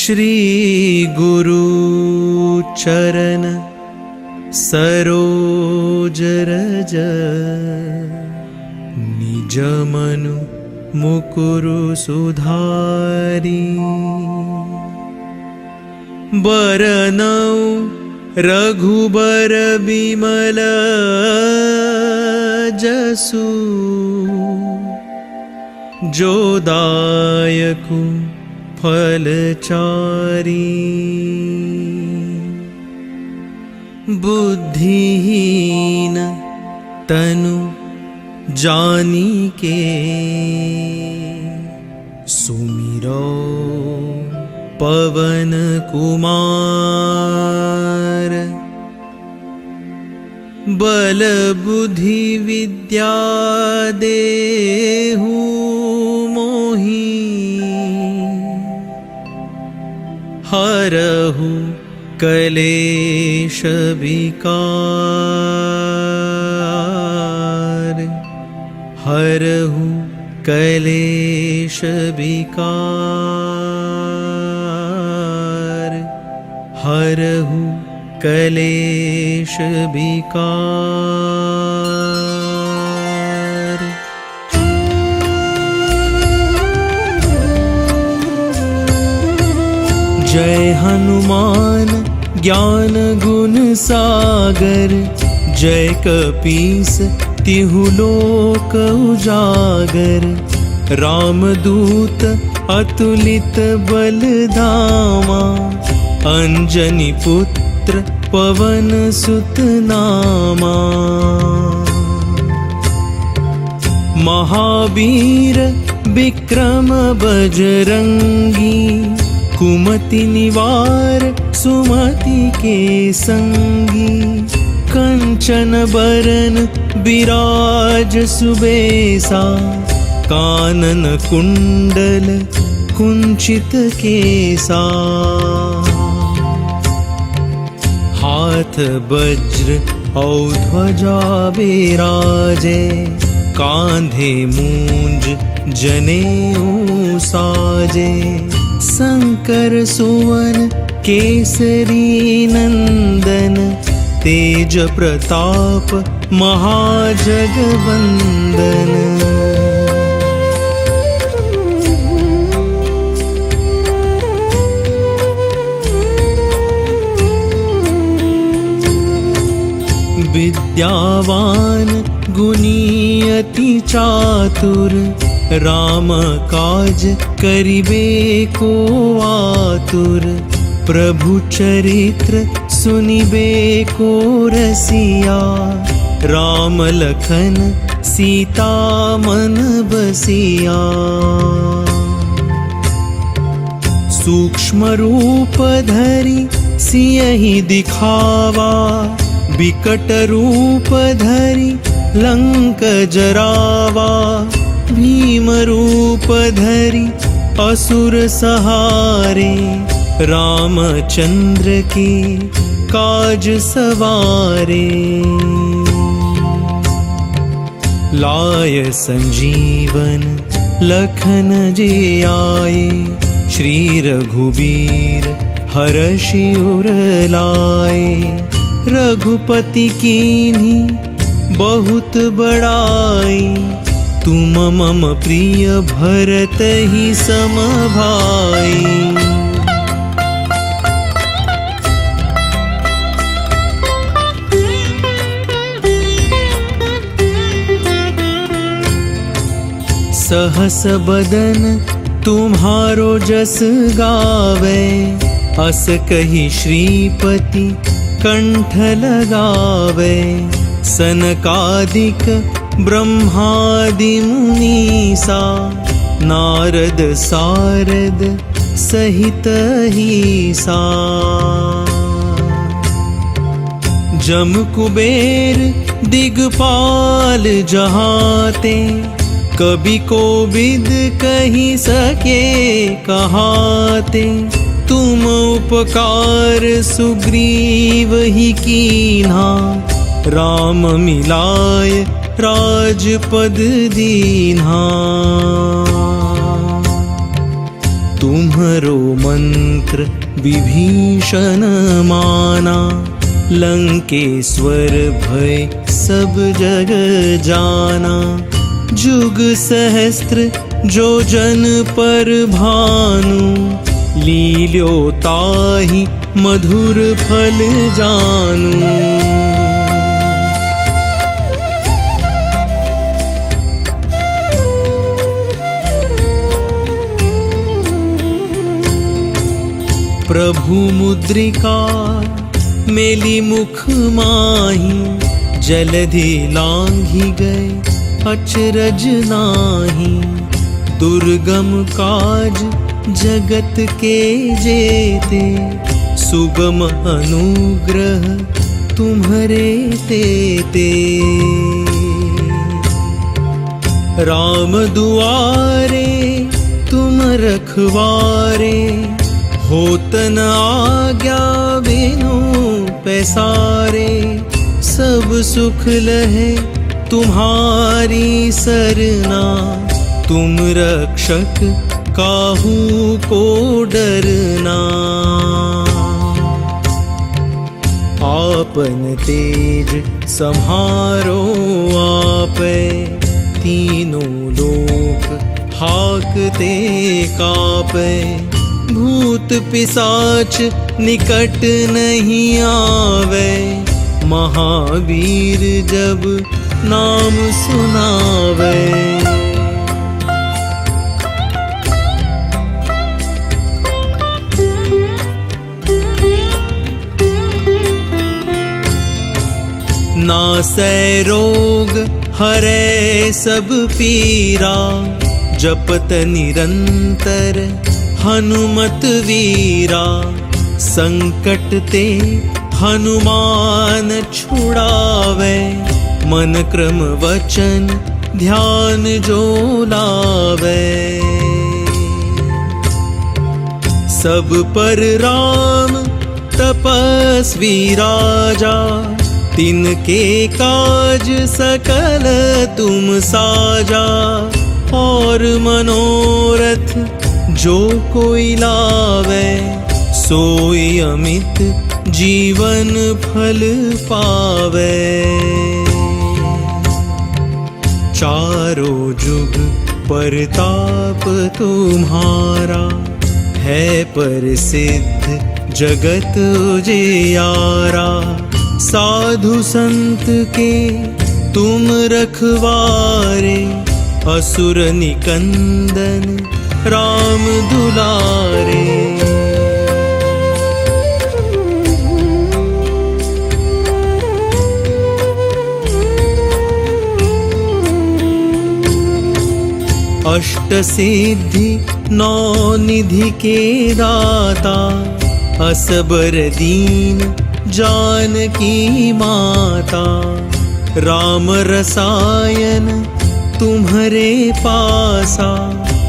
श्री गुरु चरण सरोज रज निज मनु मुकुरु सुधारी बरनौ रघुबर बिमल जसु जोदायकु फलचारी बुद्धिहीन तनु जानिके सुमिरो पवन कुमार बल बुद्धि विद्या देहु मोहि हरहु कलेश विकार हरहु कलेश विकार हरहु कलेश विकार। जय हनुमान ज्ञान गुण सागर जय कपीस तिहु लोक उजागर रामदूत अतुलित बल धामा अंजनी पुत्र पवन सुत नामा महावीर विक्रम बजरंगी कुमति निवार सुमति के संगी कंचन बरन विराज सुबेसा कानन कुंडल कुंचित केसा हाथ वज्र और ध्वजा विराजे कांधे मूंज जनेऊ साजे शंकर सुवन केसरी नंदन तेज प्रताप महाजगवंदन विद्यावान गुणी अति चातुर राम काज करिबे को आतुर प्रभु चरित्र सुनिबे को रसिया राम लखन सीता मन बसिया सूक्ष्म रूप धरि सियहि दिखावा विकट रूप धरि लंक जरावा भीम रूप धरि असुर सहारे रामचंद्र के काज सवारे लाय संजीवन लखन जे आए श्री रघुबीर हरषि उर लाए रघुपति कीन्ही बहुत बड़ाई तुम मम प्रिय भरत ही सम भाई। सहस बदन तुम्हारो जस गावे अस कही श्रीपति कंठ लगावे सनकादिक ब्रह्मादि मुनीसा नारद सारद सहित ईसा जम कुबेर दिगपाल जहाते कभी कोविद कही सके कहाते तुम उपकार सुग्रीव ही कीन्हा राम मिलाय राजपद दीन्हा तुम्हरो मंत्र विभीषण माना, लंकेश्वर भय सब जग जाना। जुग सहस्त्र जो जन पर भानु, लील्यो ताहि मधुर फल जानू। प्रभु मुद्रिका मेली मुख माही, जलधि लांघि गए अचरज नाही। दुर्गम काज जगत के जेते, सुगम अनुग्रह तुम्हरे तेते। राम दुआरे तुम रखवारे, होत न आज्ञा बिनु पैसारे। सब सुख लहे तुम्हारी सरना, तुम रक्षक काहू को डरना। आपन तेज सम्हारो आपै, तीनों लोक हाकते कापै। भूत पिशाच निकट नहीं आवे, महावीर जब नाम सुनावे। नासै रोग हरै सब पीरा, जपत निरंतर हनुमत वीरा। संकट ते हनुमान छुड़ावे, मन क्रम वचन ध्यान जो लावे। सब पर राम तपस्वी राजा, तिनके काज सकल तुम साजा। और मनोरथ जो कोई लावे, सोई अमित जीवन फल पावे। चारों जुग परताप तुम्हारा, है प्रसिद्ध जगत उजियारा। साधु संत के तुम रखवारे, असुर निकंदन राम दुलारे। अष्ट सिद्धि नौ निधि के दाता, असबर दीन जानकी माता। राम रसायन तुम्हरे पासा,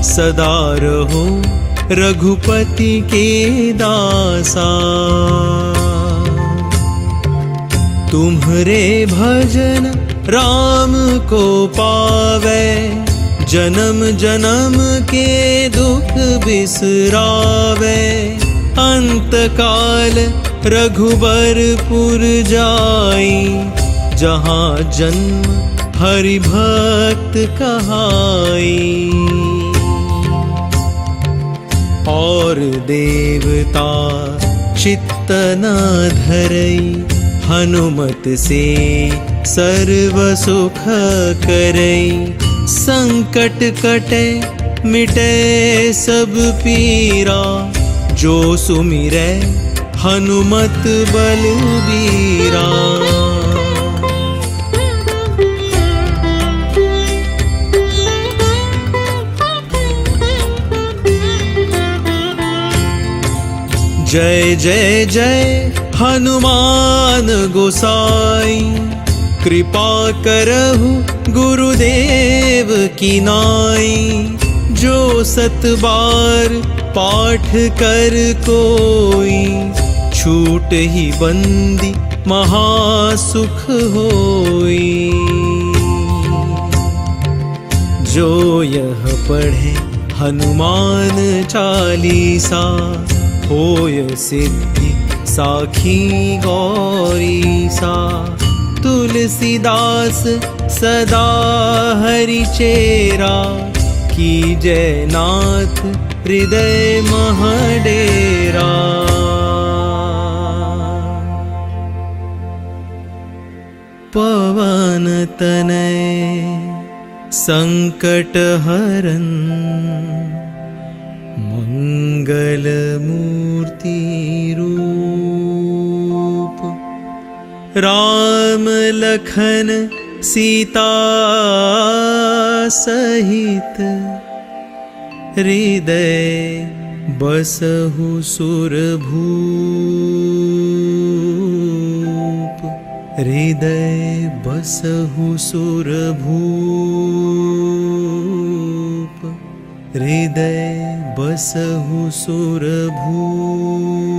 सदा रहो रघुपति के दासा। तुम्हरे भजन राम को पावे, जन्म जन्म के दुख बिसरावे। अंत काल रघुबरपुर जाई, जहाँ जन्म हरि भक्त कहाई। और देवता चित्त न धरई, हनुमत से सर्व सुख करई। संकट कटे मिटे सब पीरा, जो सुमिरै हनुमत बलबीरा। जय जय जय हनुमान गोसाई, कृपा करहु गुरुदेव की नाई। जो सत बार पाठ कर कोई, छूट ही बंदी महासुख होई। जो यह पढ़े हनुमान चालीसा होय सिद्धि साखी गौरीसा। तुलसीदास सदा हरि चेरा कीजय नाथ हृदय मह डेरा। पवन तनय संकट हरन मंगल मूर्ति रूप। राम लखन सीता सहित हृदय बसहु सुरभूप। हृदय बसहु सुरभूप। हृदय बसहु सुरभूप।